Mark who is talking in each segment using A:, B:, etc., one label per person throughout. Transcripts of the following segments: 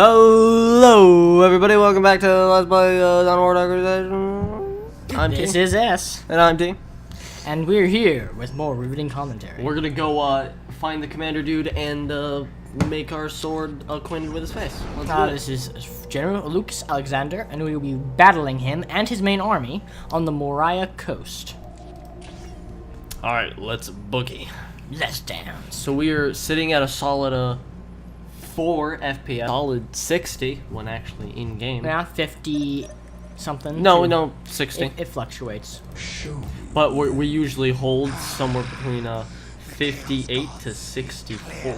A: Hello, everybody. Welcome back to Let's Play Dawn War Crusade. I'm T.
B: This is S.
A: And I'm T.
B: And we're here with more riveting commentary.
A: We're gonna go find the commander dude and make our sword acquainted with his face. Let's do it.
B: This is General Lucas Alexander, and we will be battling him and his main army on the Moria coast.
A: Alright, let's boogie.
B: Let's dance.
A: So we are sitting at a solid 4 FPS. Solid 60 when actually in game.
B: Yeah, 50 something.
A: No, 60.
B: It fluctuates.
A: But we usually hold somewhere between 58 to 64.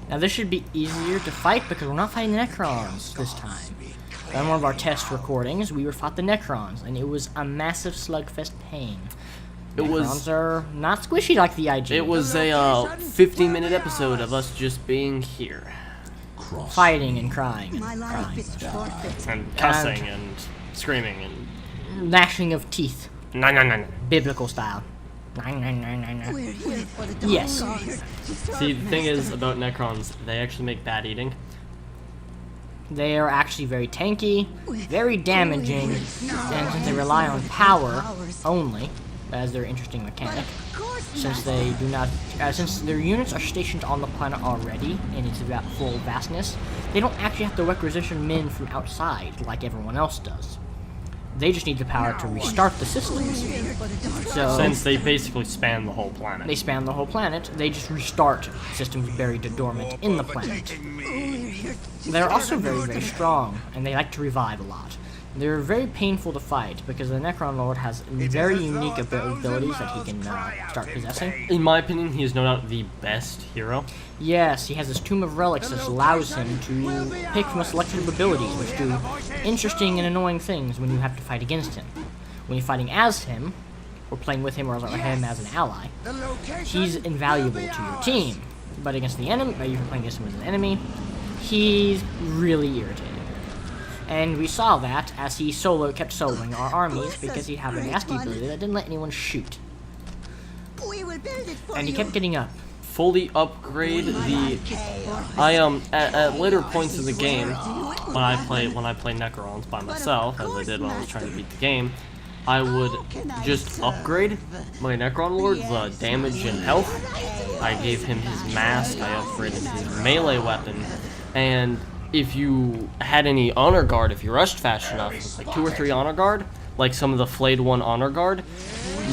B: Now this should be easier to fight because we're not fighting the Necrons this time. On one of our test recordings, we fought the Necrons, and it was a massive slugfest pain. Necrons are not squishy like the IG.
A: It was a 15-minute episode of us just being here.
B: Fighting and crying and crying.
A: And cussing and screaming and...
B: gnashing of teeth.
A: No.
B: Biblical style. Yes.
A: See, the thing is about Necrons, they actually make bad eating.
B: They are actually very tanky, very damaging, and since they rely on power only, as their interesting mechanic, since they do not, since their units are stationed on the planet already in its full vastness, they don't actually have to requisition men from outside like everyone else does. They just need the power to restart the systems. So
A: Since they basically span the whole planet.
B: they span the whole planet, they just restart systems buried dormant in the planet. They're also very, very strong, and they like to revive a lot. They're very painful to fight because the Necron Lord has very unique abilities that he can start possessing.
A: In my opinion, he is no doubt the best hero.
B: Yes, he has this Tomb of Relics that allows him to pick from a selection of abilities which do interesting and annoying things when you have to fight against him. When you're fighting as him, or playing with him or him as an ally, he's invaluable to your team. But against the enemy, you're playing against him as an enemy, he's really irritating. And we saw that as he kept soloing our armies because he had a nasty ability that didn't let anyone shoot. And he kept getting up.
A: Fully upgrade the... at later points in the game, when I play Necrons by myself, as I did when I was trying to beat the game, I would just upgrade my Necron Lord, the damage and health. I gave him his mask, I upgraded his melee weapon, and if you had any honor guard, if you rushed fast enough, like 2 or 3 honor guard, like some of the flayed 1 honor guard,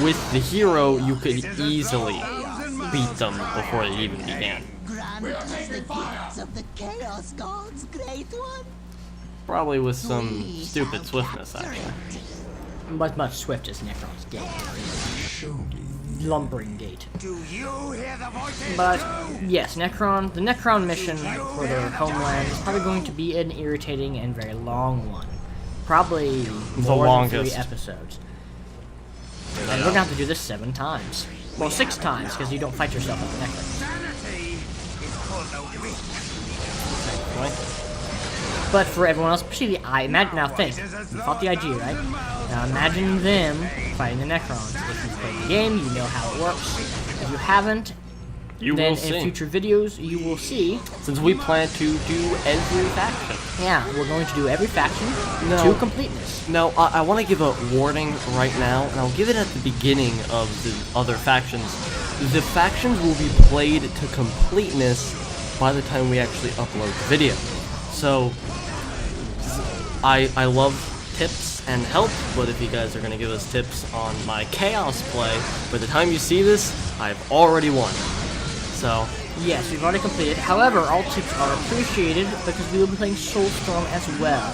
A: with the hero you could easily beat them before they even began. Probably with some stupid swiftness, actually.
B: But much swift as Necron's gait. Lumbering gait. But yes, the Necron mission for their homeland is probably going to be an irritating and very long one. Probably more than 3 episodes. And we're gonna have to do this 7 times. Well, 6 times, because you don't fight yourself with the Necrons. But for everyone else, especially the imagine now think, you fought the IG, right? Now imagine them fighting the Necrons. If you've played the game, you know how it works. If you haven't, then in future videos you will see.
A: Since we plan to do every faction.
B: Yeah, we're going to do every faction to completeness.
A: No, I want to give a warning right now, and I'll give it at the beginning of the other factions. The factions will be played to completeness by the time we actually upload the video. So, I love tips and help, but if you guys are going to give us tips on my Chaos play, by the time you see this, I've already won. So,
B: yes, we've already completed. However, all tips are appreciated because we will be playing Soulstorm as well,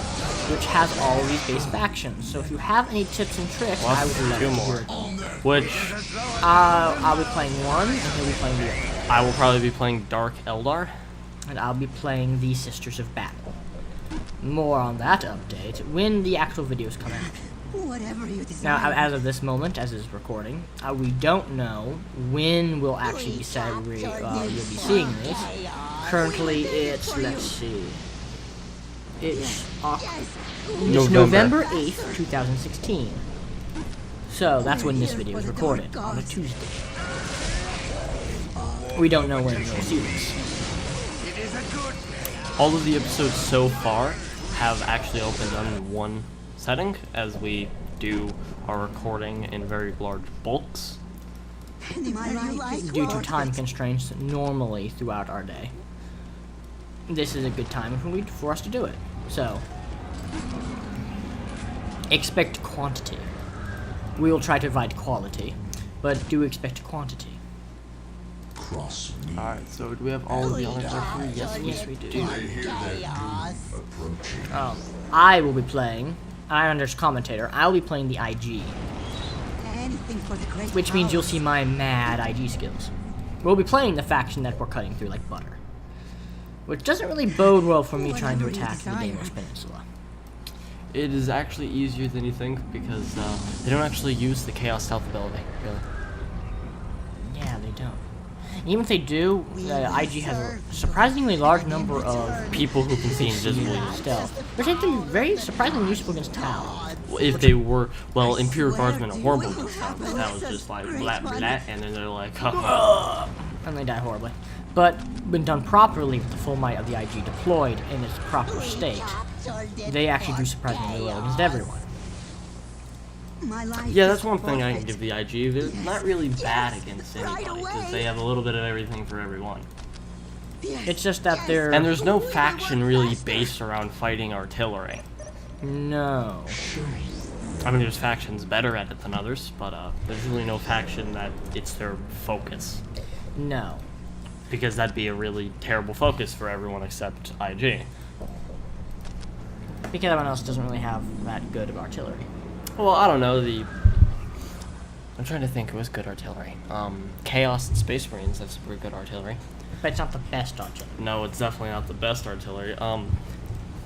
B: which has all of these base factions. So if you have any tips and tricks, I would love to hear it.
A: Which?
B: I'll be playing one, and he'll be playing the other. I
A: will probably be playing Dark Eldar.
B: And I'll be playing the Sisters of Battle. More on that update when the actual videos come out. Now, as of this moment, as is recording, we don't know when we'll actually be you'll be seeing this. Currently, it's, let's see, it's November 8th, 2016. So, that's when this video is recorded, on a Tuesday. We don't know when we'll see this.
A: all of the episodes so far have actually opened on one setting, as we do our recording in very large bulks.
B: Due to time constraints normally throughout our day. This is a good time for us to do it. So, expect quantity. We will try to provide quality, but do expect quantity.
A: Alright, so do we have all of the other characters? Yes, we do.
B: I will be playing, I'm under commentator, I will be playing the IG. Which means you'll see my mad IG skills. We'll be playing the faction that we're cutting through like butter. Which doesn't really bode well for me trying to attack the Deimos Peninsula.
A: It is actually easier than you think, because they don't actually use the Chaos Stealth ability, really.
B: Yeah, they don't. Even if they do, IG has a surprisingly large number of
A: people who can see invisible
B: stealth, which I think is very surprisingly useful against Tau.
A: If they were, well, Imperial Guardsmen are horrible against Tau. Tau is just like blah blah, and then they're like, haha.
B: And they die horribly. But when done properly with the full might of the IG deployed in its proper state, they actually do surprisingly well against everyone.
A: Yeah, that's one thing I can give the IG. They're not really bad against anybody, because they have a little bit of everything for everyone.
B: It's just that they're...
A: And there's no faction really based around fighting artillery.
B: No.
A: I mean, there's factions better at it than others, but there's really no faction that it's their focus.
B: No.
A: Because that'd be a really terrible focus for everyone except IG.
B: Because everyone else doesn't really have that good of artillery.
A: Well, I don't know, I'm trying to think, it was good artillery. Chaos and Space Marines, that's pretty good artillery.
B: But it's not the best artillery.
A: No, it's definitely not the best artillery.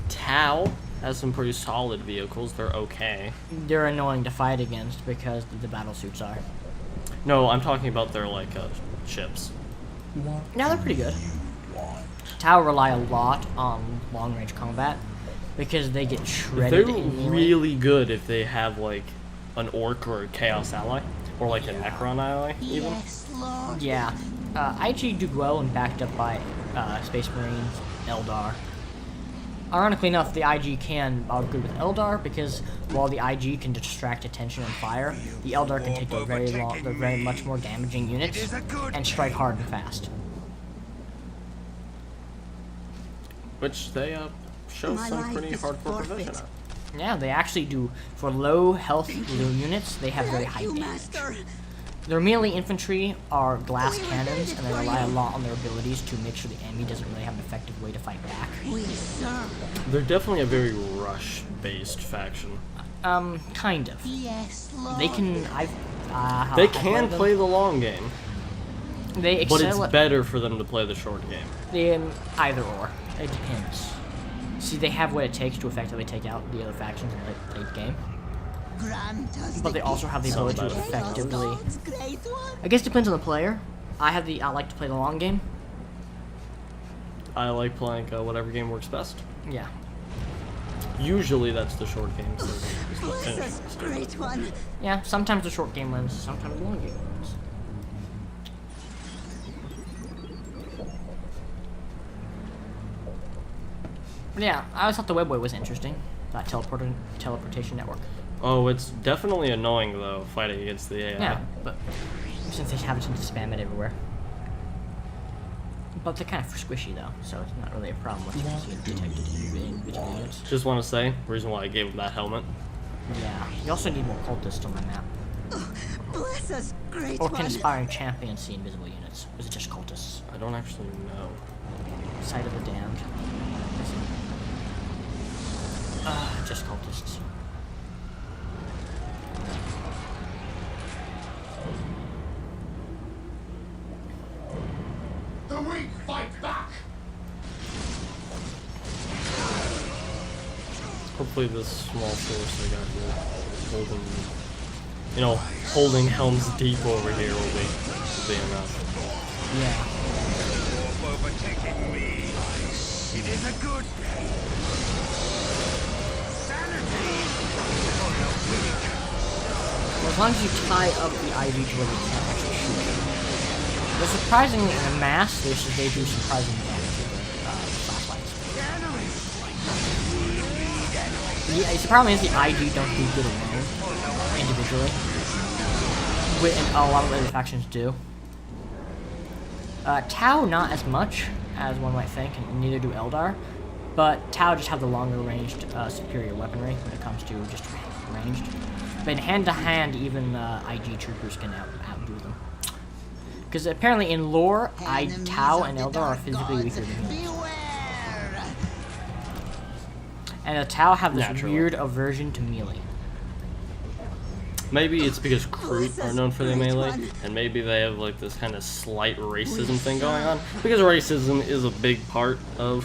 A: Tau has some pretty solid vehicles, they're okay.
B: They're annoying to fight against because the battle suits are.
A: No, I'm talking about their, like, ships.
B: Yeah, they're pretty good. Tau rely a lot on long-range combat. Because they get shredded.
A: They're really good if they have like an orc or a chaos ally, or like a Necron ally even.
B: Yeah, IG do well and backed up by Space Marines, Eldar. Ironically enough, the IG can are good with Eldar because while the IG can distract attention and fire, the Eldar can take the very much more damaging units and strike hard and fast.
A: Which they show some pretty hardcore provision at.
B: Yeah, they actually do. For low health units, they have very high damage. Their melee infantry are glass cannons, and they rely a lot on their abilities to make sure the enemy doesn't really have an effective way to fight back.
A: They're definitely a very rush-based faction.
B: Kind of. They can.
A: They can play the long game.
B: They excel,
A: but it's better for them to play the short game.
B: Either or. It depends. See, they have what it takes to effectively take out the other factions in the late game. But they also have the ability to effectively... I guess it depends on the player. I like to play the long game.
A: I like playing whatever game works best.
B: Yeah.
A: Usually that's the short game. So
B: yeah, sometimes the short game wins, sometimes the long game wins. Yeah, I always thought the Webway was interesting. That teleportation network.
A: Oh, it's definitely annoying though, fighting against the AI.
B: Yeah, but since they have it to spam it everywhere. But they're kind of squishy though, so it's not really a problem once you can see it detected in between units.
A: Just want to say, reason why I gave him that helmet.
B: Yeah, you also need more cultists on the map.
C: Bless us, great
B: or can aspiring champions see invisible units? Or is it just cultists?
A: I don't actually know.
B: Sight of the Damned. Just cultists.
C: The weak fight back.
A: Hopefully this small force I got here, holding Helm's Deep over here will be enough.
B: Yeah.
C: You're overtaking me. It is a good day.
B: Well, as long as you tie up the IV to where they can't actually shoot it. But surprisingly, in a mass, they do surprising damage with the flashlights. The problem is the IG don't do good alone, individually. And a lot of other factions do. Tau, not as much as one might think, and neither do Eldar. But Tau just have the longer ranged, superior weaponry when it comes to just ranged. But in hand-to-hand, even IG troopers can outdo them. Because apparently in lore, Tau and Eldar are physically weaker than humans. And the Tau have this weird aversion to melee.
A: Maybe it's because Kroot are known for their melee, and maybe they have like this kind of slight racism thing going on. Because racism is a big part of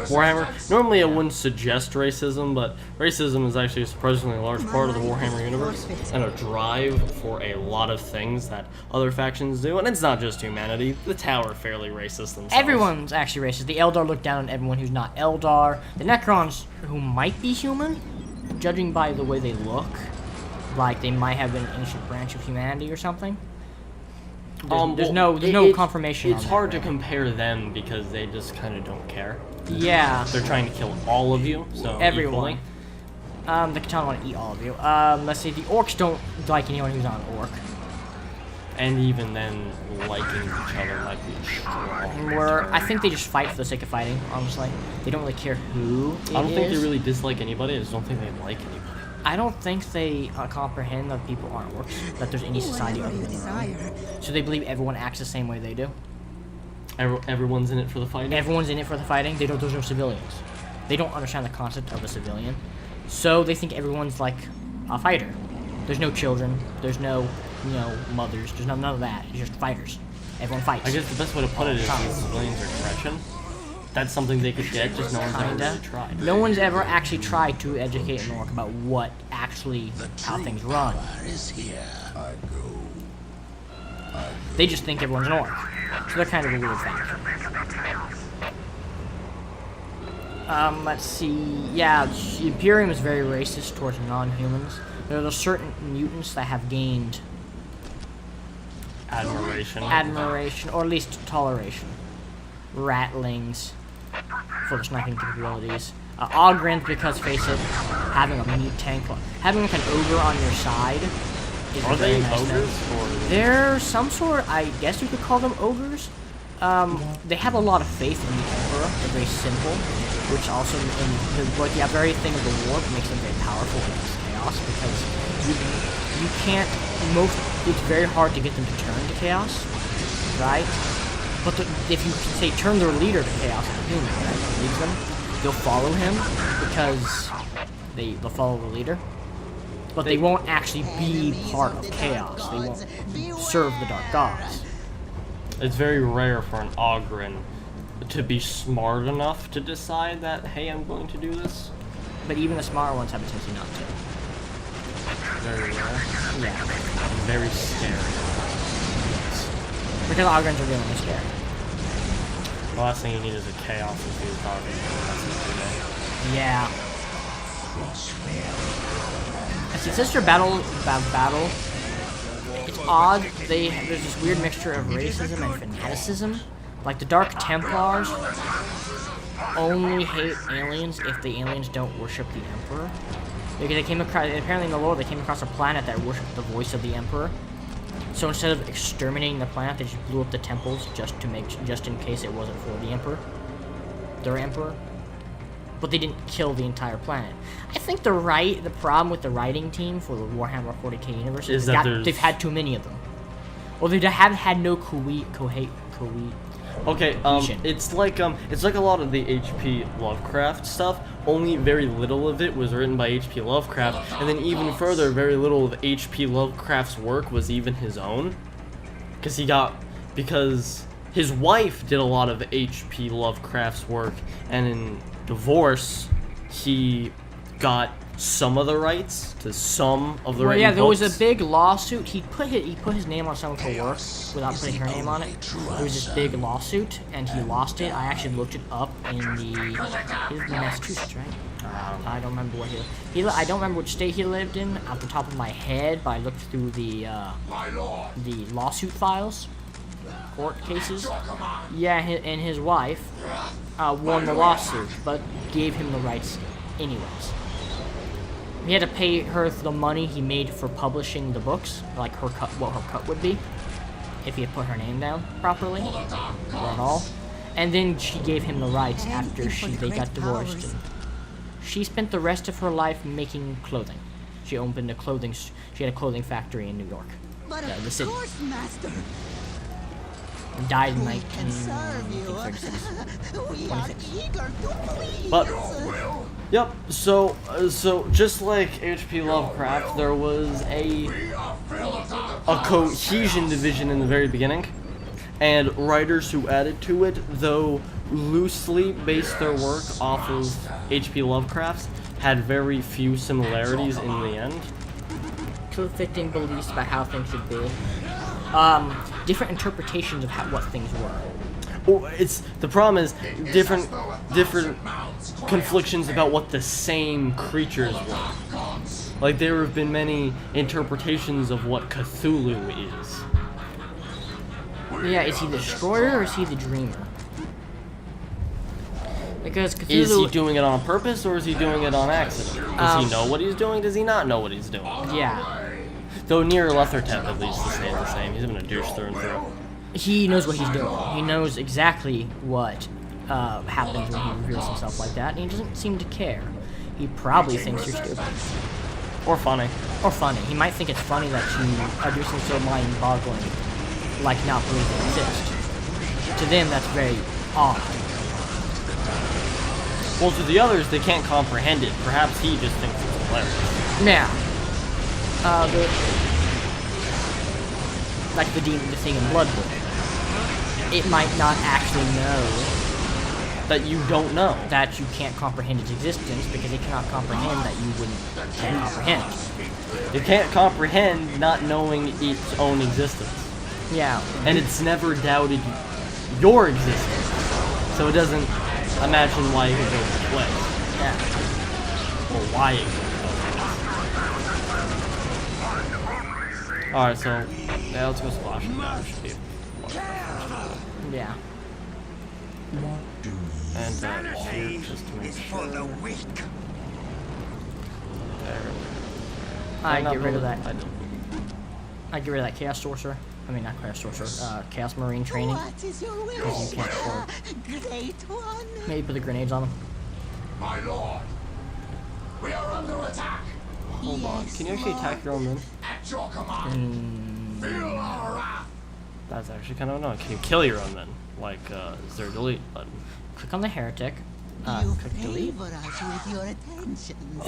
A: Warhammer. Normally I wouldn't suggest racism, but racism is actually a surprisingly large part of the Warhammer universe, and a drive for a lot of things that other factions do. And it's not just humanity, the Tau are fairly racist themselves.
B: Everyone's actually racist. The Eldar look down on everyone who's not Eldar. The Necrons, who might be human, judging by the way they look, like they might have been an ancient branch of humanity or something. There's no confirmation.
A: It's hard to compare them because they just kind of don't care.
B: Yeah.
A: They're trying to kill all of you, so
B: everyone.
A: Equally.
B: The Katana want to eat all of you. Let's see. The Orcs don't like anyone who's not an Orc.
A: And even then, liking each other might be strong.
B: I think they just fight for the sake of fighting. Honestly, they don't really care who.
A: I don't think they really dislike anybody. I just don't think they like anybody.
B: I don't think they comprehend that people aren't orcs, that there's any society other than their own. So they believe everyone acts the same way they do.
A: Everyone's in it for the fighting?
B: Everyone's in it for the fighting. There's no civilians. They don't understand the concept of a civilian. So they think everyone's like a fighter. There's no children. There's no, mothers. There's none of that. It's just fighters. Everyone fights.
A: I guess the best way to put it is the civilians are Gretchen. That's something they could get, just no one's ever really tried.
B: No one's ever actually tried to educate an orc about what actually, how things run. They just think everyone's an orc. So they're kind of a weird faction. Let's see. Yeah, the Imperium is very racist towards non-humans. There are certain mutants that have gained admiration, or at least toleration. Ratlings for the sniping capabilities. Ogrins, because face it, having a meat tank, having like an ogre on your side is
A: Are
B: a very
A: they
B: nice
A: ogres?
B: thing. They're some sort, I guess you could call them ogres. They have a lot of faith in the Emperor. They're very simple, which also, the very thing of the war makes them very powerful against chaos, because you can't, it's very hard to get them to turn to chaos, right? But if you say turn their leader to chaos as a human, right, leads them, they'll follow him because they'll follow the leader. But they won't actually be part of chaos. They won't serve the dark gods.
A: It's very rare for an Ogren to be smart enough to decide that, hey, I'm going to do this.
B: But even the smarter ones have a tendency not to.
A: Very rare.
B: Yeah.
A: Very scary.
B: Yes. Because Ogrins are really scary.
A: The last thing you need is a chaos if you're talking.
B: Yeah. It's Sister Battle. It's odd. There's this weird mixture of racism and fanaticism. Like the Dark Templars only hate aliens if the aliens don't worship the Emperor. Because they came across, apparently in the lore, they came across a planet that worshipped the voice of the Emperor. So instead of exterminating the planet, they just blew up the temples just in case it wasn't for the Emperor, their Emperor. But they didn't kill the entire planet. I think the problem with the writing team for the Warhammer 40k universe is that they've had too many of them. Well, they haven't had no cohesion.
A: Okay, it's like a lot of the H.P. Lovecraft stuff. Only very little of it was written by H.P. Lovecraft, and then even further, very little of H.P. Lovecraft's work was even his own, because his wife did a lot of H.P. Lovecraft's work, and in divorce, he got some of the rights to some of the written
B: there
A: books.
B: was a big lawsuit. He put his name on some of her work without putting her name on it. There was this big lawsuit, and he lost it. I actually looked it up in he lived in Massachusetts, right? I don't remember what I don't remember which state he lived in off the top of my head, but I looked through the lawsuit files, court cases. Yeah, and his wife won the lawsuit, but gave him the rights anyways. He had to pay her the money he made for publishing the books, like her cut, what her cut would be, if he had put her name down properly, or at all. And then she gave him the rights after they got divorced. And she spent the rest of her life making clothing. She opened a clothing. She had a clothing factory in New York, the city.
D: Master.
B: And died in
D: We
B: 1936.
A: But yep. So just like H.P. Lovecraft, there was a cohesion division in the very beginning, and writers who added to it, though loosely based their work off of H.P. Lovecraft's, had very few similarities in the end.
B: Conflicting beliefs about how things should be. Different interpretations of what things were.
A: Well, the problem is different conflictions about what the same creatures were. Like there have been many interpretations of what Cthulhu is.
B: Yeah, is he the destroyer or is he the dreamer? Because Cthulhu...
A: Is he doing it on purpose or is he doing it on accident? Does he know what he's doing? Does he not know what he's doing?
B: Yeah.
A: Though near Lethertep at least he stayed the same. He's been a douche through and through.
B: He knows what he's doing. He knows exactly what happens when he reveals himself like that, and he doesn't seem to care. He probably thinks you're stupid.
A: Or funny.
B: Or funny. He might think it's funny that you are doing something so mind-boggling, like not believing they exist. To them, that's very odd.
A: Well, to the others, they can't comprehend it. Perhaps he just thinks it's hilarious.
B: Now, like the thing in Bloodborne. It might not actually know
A: that you don't know.
B: That you can't comprehend its existence because it cannot comprehend that you can't comprehend.
A: It can't comprehend not knowing its own existence.
B: Yeah.
A: And it's never doubted your existence. So it doesn't imagine why it could go this way.
B: Yeah.
A: Or why it could go. Alright, so yeah, let's go splash it down. Should be
B: yeah.
A: And here, just to make sure. There.
B: I get rid of that. I get rid of that Chaos Sorcerer. I mean, not Chaos Sorcerer. Chaos Marine training. Because you can't afford. Maybe put the grenades on them.
C: My lord, we are under attack.
A: Hold on. Can you actually attack your own men?
C: At your command. Feel our wrath.
A: That's actually kind of annoying. Can you kill your own men? Like, is there a delete button?
B: Click on the heretic. Click delete.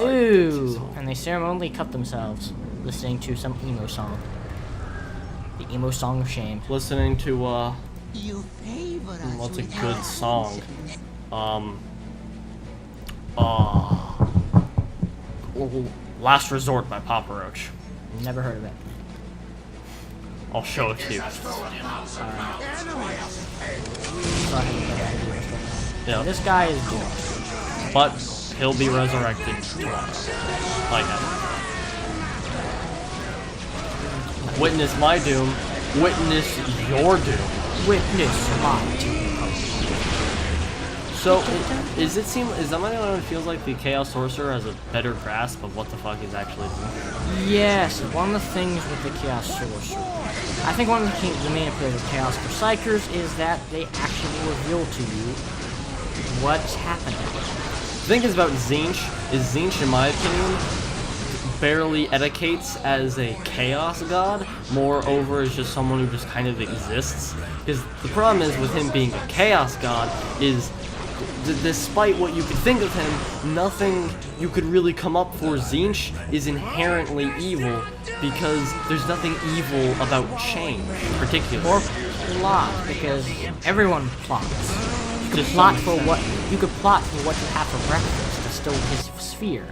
D: Ooh.
B: Ooh! And they ceremonially cut themselves, listening to some emo song. The emo song of shame.
A: Listening to,
D: What's
A: a good song? Last Resort by Papa Roach.
B: Never heard of it.
A: I'll show it to you. Yeah.
B: This guy is doomed.
A: But he'll be resurrected tomorrow. Like that. Witness my doom. Witness your doom.
B: Witness my doom.
A: So, is that my only one who feels like the Chaos Sorcerer has a better grasp of what the fuck he's actually doing?
B: Yes, one of the things with the Chaos Sorcerer. I think one of the main appeals of Chaos Forsaikers is that they actually reveal to you what's happening.
A: The thing is about Tzeentch, in my opinion, barely etiquettes as a Chaos God, moreover is just someone who just kind of exists. Because the problem is with him being a Chaos God is, despite what you could think of him, nothing you could really come up for Tzeentch is inherently evil, because there's nothing evil about change, particularly.
B: Or plot, because everyone plots. You could plot for what you have for breakfast. That's still his sphere.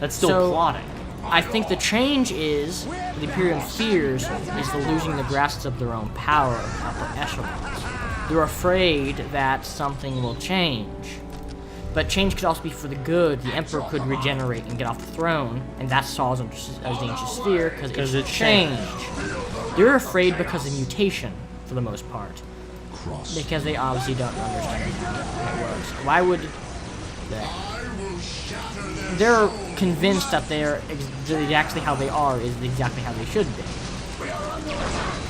A: That's still plotting.
B: I think the change is the Imperium fears is the losing the grasp of their own power in upper echelons. They're afraid that something will change. But change could also be for the good. The Emperor could regenerate and get off the throne, and that's Saul's ancient sphere because it's changed. They're afraid because of mutation, for the most part. Because they obviously don't understand how it works. Why would they? they're convinced that they're exactly how they are is exactly how they should be.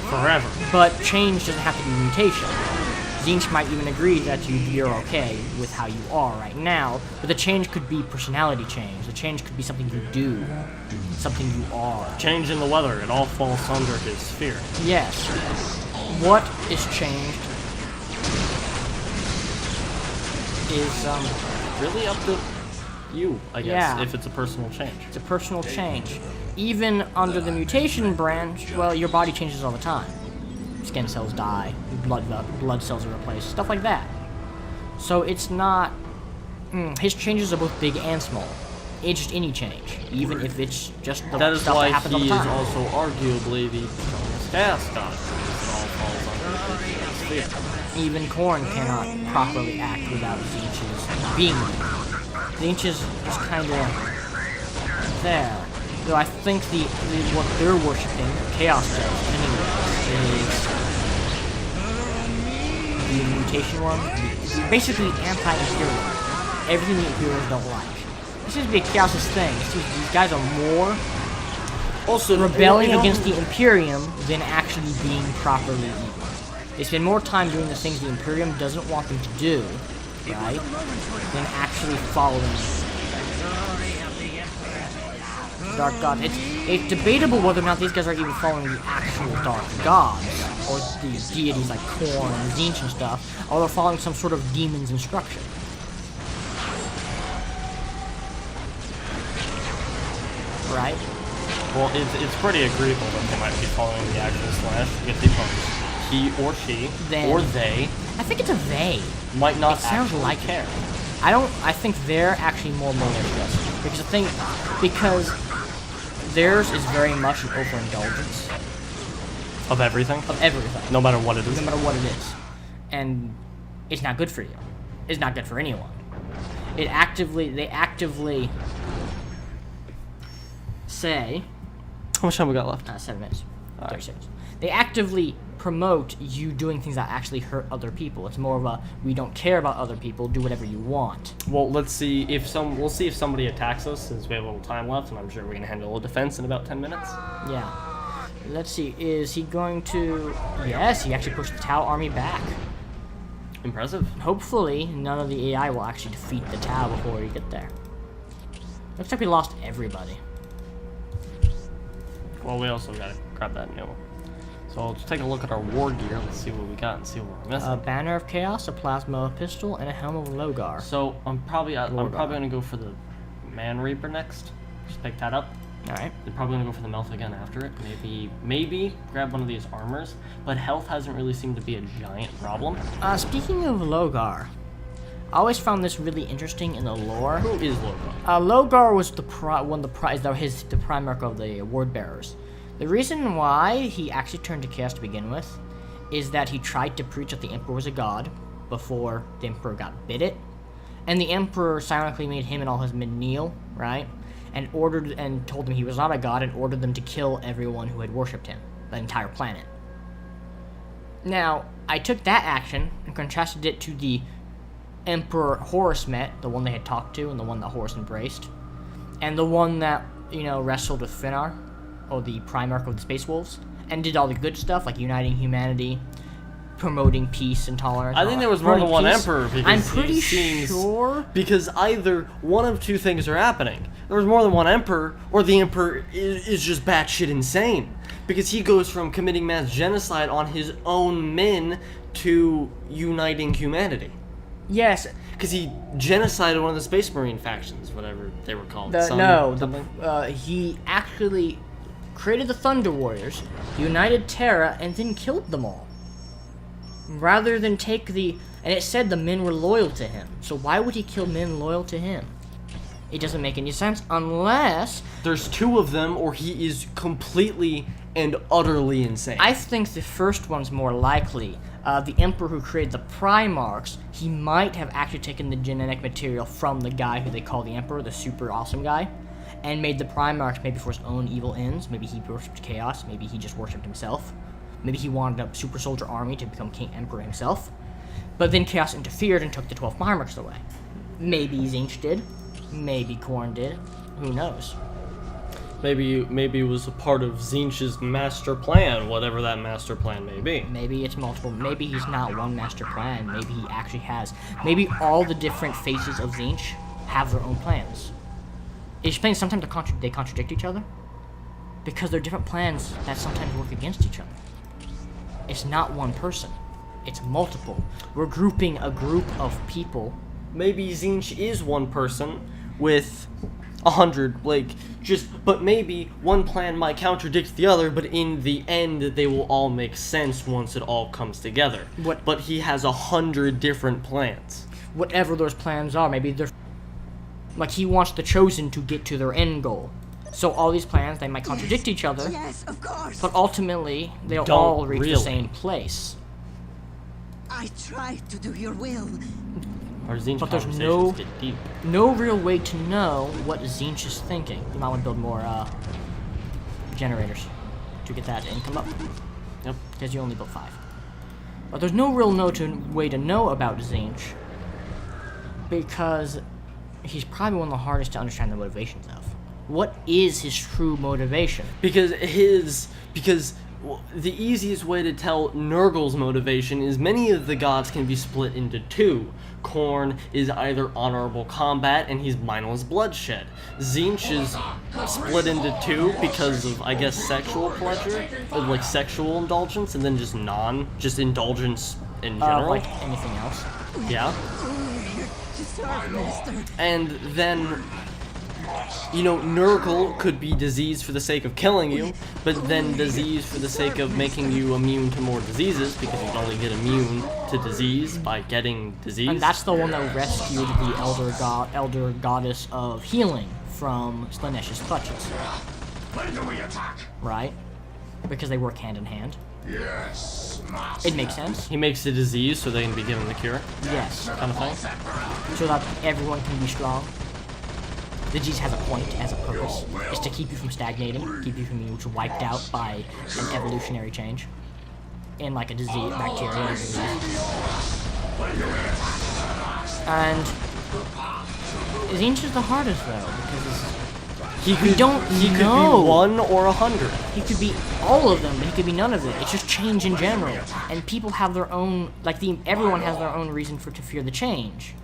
A: Forever.
B: But change doesn't have to be mutation. Zinch might even agree that you're okay with how you are right now, but the change could be personality change. The change could be something you do, something you are.
A: Change in the weather, it all falls under his sphere.
B: Yes. What is changed is,
A: Really up to you, I guess,
B: Yeah.
A: if it's a personal change.
B: it's a personal change. Even under the mutation branch, well, your body changes all the time. Skin cells die, blood cells are replaced, stuff like that. So it's not... his changes are both big and small. It's just any change, even if it's just the
A: That is
B: stuff
A: why
B: that happens all
A: he
B: the
A: is
B: time.
A: also arguably the strongest chaos god, because it all falls under his sphere.
B: Even Korn cannot properly act without Zinch's being there. Zinch is just kind of there. Though I think what they're worshipping, Chaos does anyway, is the mutation one. Basically anti-Imperial. Everything the Imperials don't like. This is big Chaos's thing. These guys are more
A: Also,
B: rebelling
A: you know,
B: against the Imperium than actually being properly evil. They spend more time doing the things the Imperium doesn't want them to do, right, than actually following Dark God. It's debatable whether or not these guys are even following the actual Dark Gods, or the deities like Korn and Zinch and stuff, or they're following some sort of demon's instruction. Right?
A: Well, it's pretty agreeable that they might be following the actual Slash if they pose. He or she, or they,
B: I think it's a they.
A: might not
B: It sounds
A: actually
B: like
A: care.
B: I think they're actually more malicious. Because theirs is very much an overindulgence
A: Of everything?
B: of everything.
A: No matter what it is.
B: No matter what it is. And it's not good for you. It's not good for anyone. They actively say,
A: How much time we got left?
B: 7 minutes,
A: Alright.
B: 30 seconds. They actively promote you doing things that actually hurt other people. It's more of a, we don't care about other people, do whatever you want.
A: Well, we'll see if somebody attacks us, since we have a little time left, and I'm sure we can handle a defense in about 10 minutes.
B: Yeah. Let's see, is he going to... Yes, he actually pushed the Tau army back.
A: Impressive.
B: Hopefully, none of the AI will actually defeat the Tau before we get there. Looks like we lost everybody.
A: Well, we also gotta grab that new one. So let's take a look at our war gear. Let's see what we got and see what we're missing.
B: A Banner of Chaos, a Plasma pistol, and a Helm of Logar.
A: So I'm probably gonna go for the Man Reaper next. Just pick that up.
B: Alright.
A: They're probably gonna go for the Melt again after it. Maybe grab one of these armors. But health hasn't really seemed to be a giant problem.
B: Speaking of Logar, I always found this really interesting in the lore.
A: Who is Logo?
B: Logar was the Primarch of the Word Bearers. The reason why he actually turned to Chaos to begin with is that he tried to preach that the Emperor was a god before the Emperor got bit it, and the Emperor silently made him and all his men kneel, right, and told them he was not a god and ordered them to kill everyone who had worshipped him, the entire planet. Now, I took that action and contrasted it to the Emperor Horus met, the one they had talked to and the one that Horus embraced, and the one that, wrestled with Finnar, or the Primarch of the Space Wolves, and did all the good stuff like uniting humanity, promoting peace and tolerance.
A: I think there was more than one emperor. Because
B: I'm pretty
A: it seems,
B: sure.
A: Because either one of two things are happening. There was more than one emperor, or the emperor is just batshit insane. Because he goes from committing mass genocide on his own men to uniting humanity.
B: Yes.
A: Because he genocided one of the Space Marine factions, whatever they were called.
B: He actually created the Thunder Warriors, united Terra, and then killed them all. Rather than take and it said the men were loyal to him. So why would he kill men loyal to him? It doesn't make any sense unless...
A: There's two of them, or he is completely and utterly insane.
B: I think the first one's more likely. The Emperor who created the Primarchs, he might have actually taken the genetic material from the guy who they call the Emperor, the super awesome guy, and made the Primarchs maybe for his own evil ends. Maybe he worshipped Chaos. Maybe he just worshipped himself. Maybe he wanted a super soldier army to become King Emperor himself. But then Chaos interfered and took the 12 Primarchs away. Maybe Zinch did. Maybe Khorne did. Who knows?
A: Maybe it was a part of Tzeentch's master plan, whatever that master plan may be.
B: Maybe it's multiple. Maybe he's not one master plan. Maybe he actually has. Maybe all the different faces of Tzeentch have their own plans. Each plans sometimes they contradict each other because they're different plans that sometimes work against each other. It's not one person. It's multiple. We're grouping a group of people.
A: Maybe Tzeentch is one person with 100, but maybe one plan might contradict the other, but in the end, they will all make sense once it all comes together. But he has 100 different plans.
B: Whatever those plans are, maybe they're... Like, he wants the Chosen to get to their end goal. So all these plans, they might contradict each other.
D: Yes, of course.
B: But ultimately, they'll
A: Don't
B: all reach
A: really.
B: the same place.
D: I tried to do your will.
A: Our Tzeentch
B: But there's
A: conversations get deep.
B: no real way to know what Tzeentch is thinking. You might want to build more generators to get that income up.
A: Yep.
B: Because you only built 5. But there's no real way to know about Tzeentch because he's probably one of the hardest to understand the motivations of. What is his true motivation?
A: Because the easiest way to tell Nurgle's motivation is many of the gods can be split into 2. Khorne is either honorable combat and he's mindless bloodshed. Tzeentch is split into 2 because of, I guess, sexual pleasure, or sexual indulgence, and then just indulgence in general.
B: Like anything else.
A: Yeah.
D: Deserve, master.
A: And then, Nurgle could be disease for the sake of killing you, but then disease for the sake of making you immune to more diseases, because you can only get immune to disease by getting disease.
B: And that's the one that rescued the elder goddess of healing from Slanesh's clutches.
C: When do we attack?
B: Right? Because they work hand in hand.
C: Yes, master.
B: It makes sense.
A: He makes the disease so they can be given the cure,
B: Yes.
A: kind of thing.
B: So that everyone can be strong. The disease has a point, has a purpose. It's to keep you from stagnating, keep you from being wiped out by an evolutionary change. In like a disease, bacteria, disease. And Tzeentch is the hardest though, because
A: He
B: we don't
A: He could
B: know.
A: be 1 or 100.
B: He could be all of them, but he could be none of it. It's just change in general. And people have their own, everyone has their own reason to fear the change.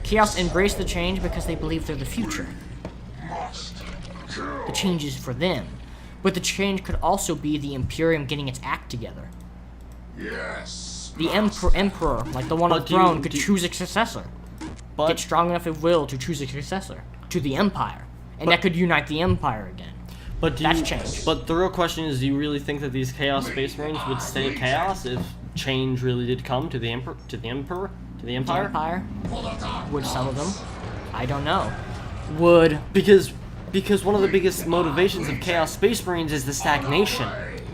B: Chaos embrace the change because they believe they're the future. The change is for them. But the change could also be the Imperium getting its act together.
C: Yes.
B: The Emperor, like the one on the throne, could choose a successor.
A: But
B: Get strong enough at will to choose a successor to the Empire. And that could unite the Empire again. That's change.
A: But the real question is, do you really think that these Chaos Space Marines would stay Chaos if change really did come to the Empire?
B: The Empire? Would some of them? I don't know. Would...
A: Because one of the biggest motivations of Chaos Space Marines is the stagnation.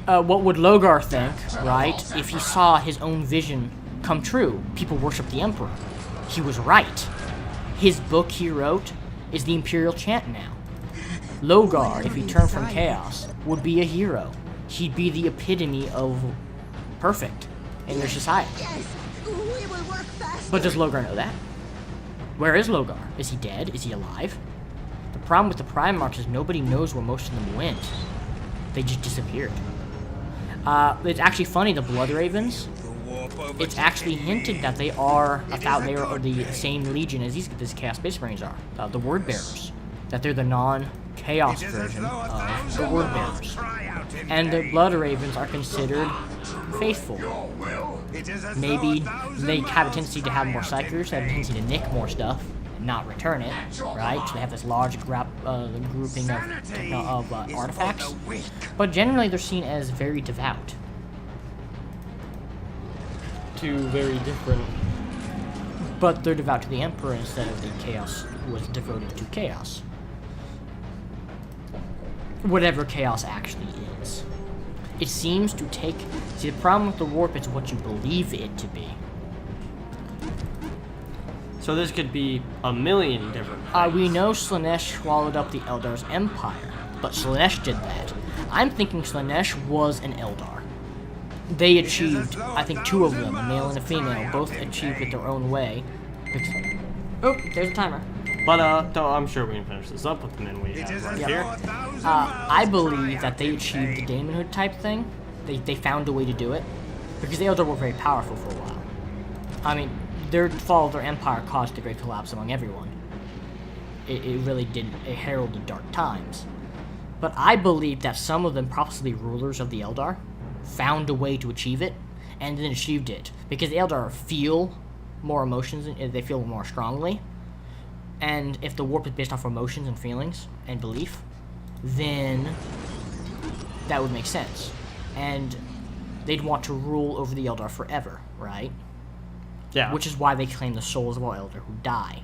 B: What would Logar think, right, if he saw his own vision come true? People worship the Emperor. He was right. His book he wrote is the Imperial Chant now. Logar, if he turned from Chaos, would be a hero. He'd be the epitome of perfect in their society.
D: Yes, we will work fast.
B: But does Logar know that? Where is Logar? Is he dead? Is he alive? The problem with the Primarchs is nobody knows where most of them went. They just disappeared. It's actually funny, the Blood Ravens, it's actually hinted that they are the same legion as these Chaos Space Marines are. The Word Bearers. That they're the non-Chaos version of the Word Bearers. And the Blood Ravens are considered faithful. Maybe they have a tendency to have more psychers, they have a tendency to nick more stuff and not return it, right? So they have this large grouping of artifacts. But generally they're seen as very devout.
A: 2 very different.
B: But they're devout to the Emperor instead of the Chaos who was devoted to Chaos. Whatever Chaos actually is. It seems to take... See, the problem with the warp is what you believe it to be.
A: So this could be a million different.
B: We know Slanesh swallowed up the Eldar's empire, but Slanesh did that. I'm thinking Slanesh was an Eldar. They achieved, I think 2 of them, a male and a female, both achieved it their own way. Oh, there's a timer.
A: But I'm sure we can finish this up with the men we have right here.
B: I believe that they achieved the daemonhood type thing. They found a way to do it because the Eldar were very powerful for a while. I mean, their fall of their empire caused a great collapse among everyone. It really did. It heralded dark times. But I believe that some of them, possibly rulers of the Eldar, found a way to achieve it, and then achieved it. Because the Eldar feel more emotions, they feel more strongly. And if the warp is based off emotions and feelings and belief, then that would make sense. And they'd want to rule over the Eldar forever, right?
A: Yeah.
B: Which is why they claim the souls of all Eldar who die.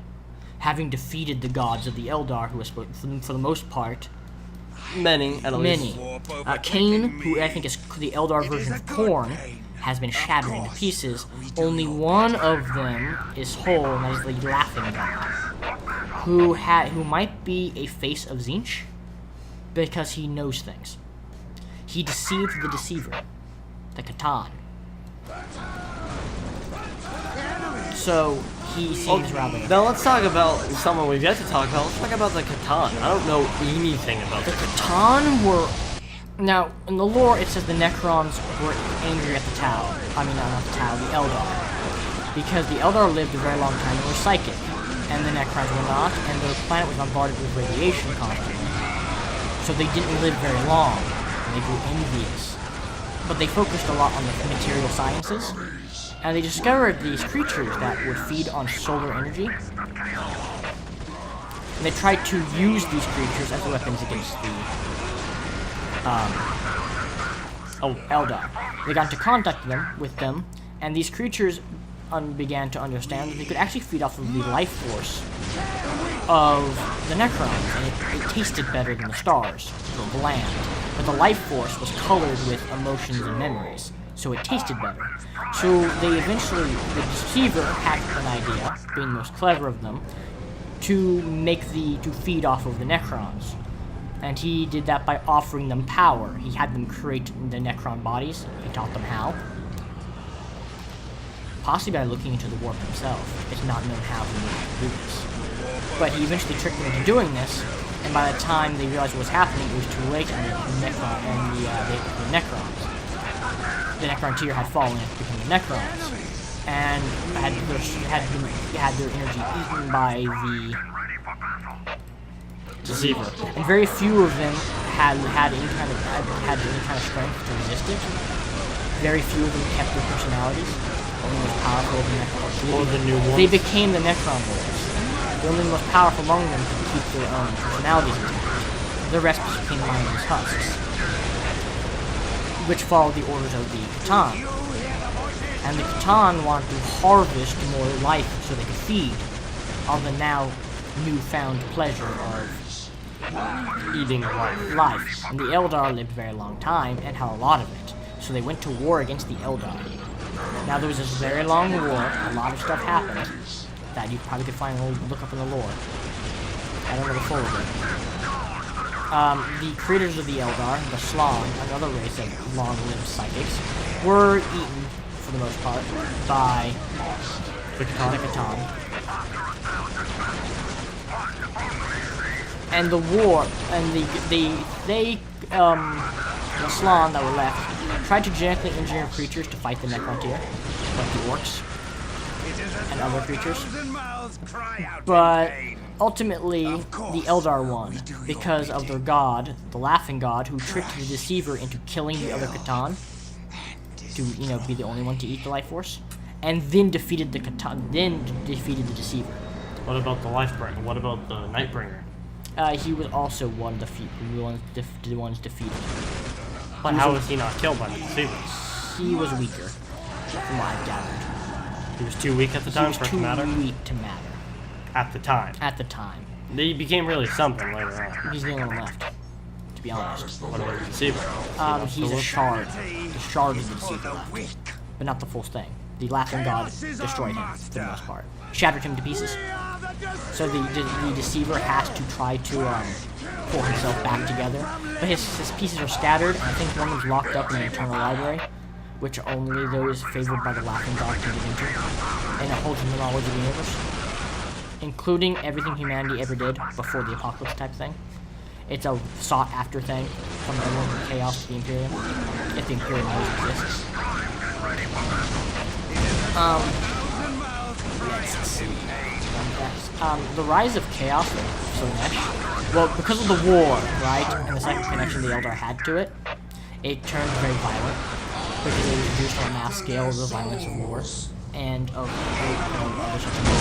B: Having defeated the gods of the Eldar, who is, for the most part,
A: many, at least.
B: Cain, who I think is the Eldar version of Korn, has been shattered into pieces. Only one of them is whole, and that is the Laughing God, who might be a face of Tzeentch, because he knows things. He deceived the Deceiver, the Catan. So he seems rather.
A: Now let's talk about someone we've yet to talk about. Let's talk about the Catan. I don't know anything about
B: The Catan were. Now, in the lore, it says the Necrons were angry at the Tau. I mean, not the Tau, the Eldar. Because the Eldar lived a very long time and were psychic, and the Necrons were not, and their planet was bombarded with radiation constantly. So they didn't live very long, and they grew envious. But they focused a lot on the material sciences, and they discovered these creatures that would feed on solar energy. And they tried to use these creatures as weapons against the Eldar. They got into contact with them, and these creatures began to understand that they could actually feed off of the life force of the Necrons, and it tasted better than the stars. They were bland. But the life force was colored with emotions and memories, so it tasted better. So they eventually, the Deceiver had an idea, being the most clever of them, to feed off of the Necrons. And he did that by offering them power. He had them create the Necron bodies. He taught them how. Possibly by looking into the warp himself. It's not known how he would do this. But he eventually tricked them into doing this, and by the time they realized what was happening, it was too late, and the Necrons. The Necron tier had fallen and become the Necrons. And had their energy eaten by the Deceiver. And very few of them had any kind of strength to resist it. Very few of them kept their personalities. Only the most powerful of the Necron.
A: Or the new ones.
B: They became the Necron Lords. The only most powerful among them could keep their own personalities intact. The rest became mindless husks, which followed the orders of the Catan. And the Catan wanted to harvest more life so they could feed on the now newfound pleasure of
A: eating
B: life. And the Eldar lived a very long time and had a lot of it. So they went to war against the Eldar. Now there was this very long war, a lot of stuff happened that you probably could find and look up in the lore. I don't know the full of it. The creators of the Eldar, the Slann, another race of long-lived psychics, were eaten, for the most part, by the Catan. And the war, and the Slann that were left tried to genetically engineer creatures to fight the Necrontyr, like the orcs and other creatures. But ultimately, the Eldar won because of their god, the Laughing God, who tricked the Deceiver into killing the other Catan to, be the only one to eat the life force, and then defeated the Catan, then defeated the Deceiver.
A: What about the Lifebringer? What about the Nightbringer?
B: He was also one of the ones defeated.
A: But how was he not killed by the Deceiver?
B: He was weaker, from what I've gathered.
A: He was too weak at the time for it to matter?
B: He was too weak to matter.
A: At the time?
B: At the time.
A: He became really something later on.
B: He's the only one left, to be honest.
A: What about the Deceiver?
B: He's a shard. The shard is the Deceiver left, but not the full thing. The Laughing God destroyed him, for the most part. Shattered him to pieces. So the Deceiver has to try to pull himself back together. But his pieces are scattered, and I think one is locked up in the Eternal Library, which only those favored by the Laughing God can get into. And it holds in the knowledge of the universe. including everything humanity ever did before the apocalypse type thing. It's a sought-after thing from everyone from Chaos to the Imperium, if the Imperium always exists. Let's see. The rise of Chaos, so well, because of the war, right, and the second connection the Eldar had to it, it turned very violent, because it reduced on a mass scale the violence of war, and of other sorts of war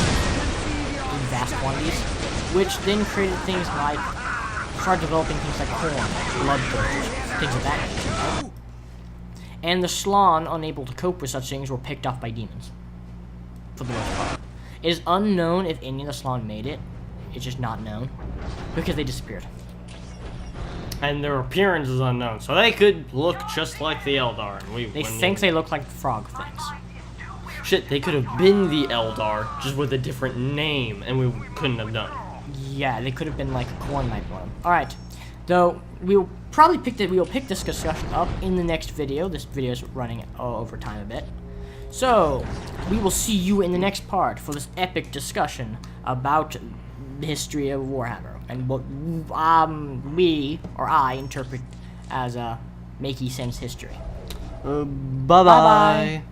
B: in vast quantities, which then created things like, started developing things like corn, bloodthirst, things of that nature, right? And the Slann, unable to cope with such things, were picked off by demons, for the most part. It is unknown if any of the Slann made it. It's just not known, because they disappeared.
A: And their appearance is unknown, so they could look just like the Eldar. And
B: They think they look like frog things.
A: Shit, they could have been the Eldar, just with a different name, and we couldn't have done it.
B: Yeah, they could have been like a corn-like one. Alright, though, we'll pick this discussion up in the next video. This video is running over time a bit. So, we will see you in the next part for this epic discussion about the history of Warhammer and what I interpret as a makey sense history.
A: Bye-bye.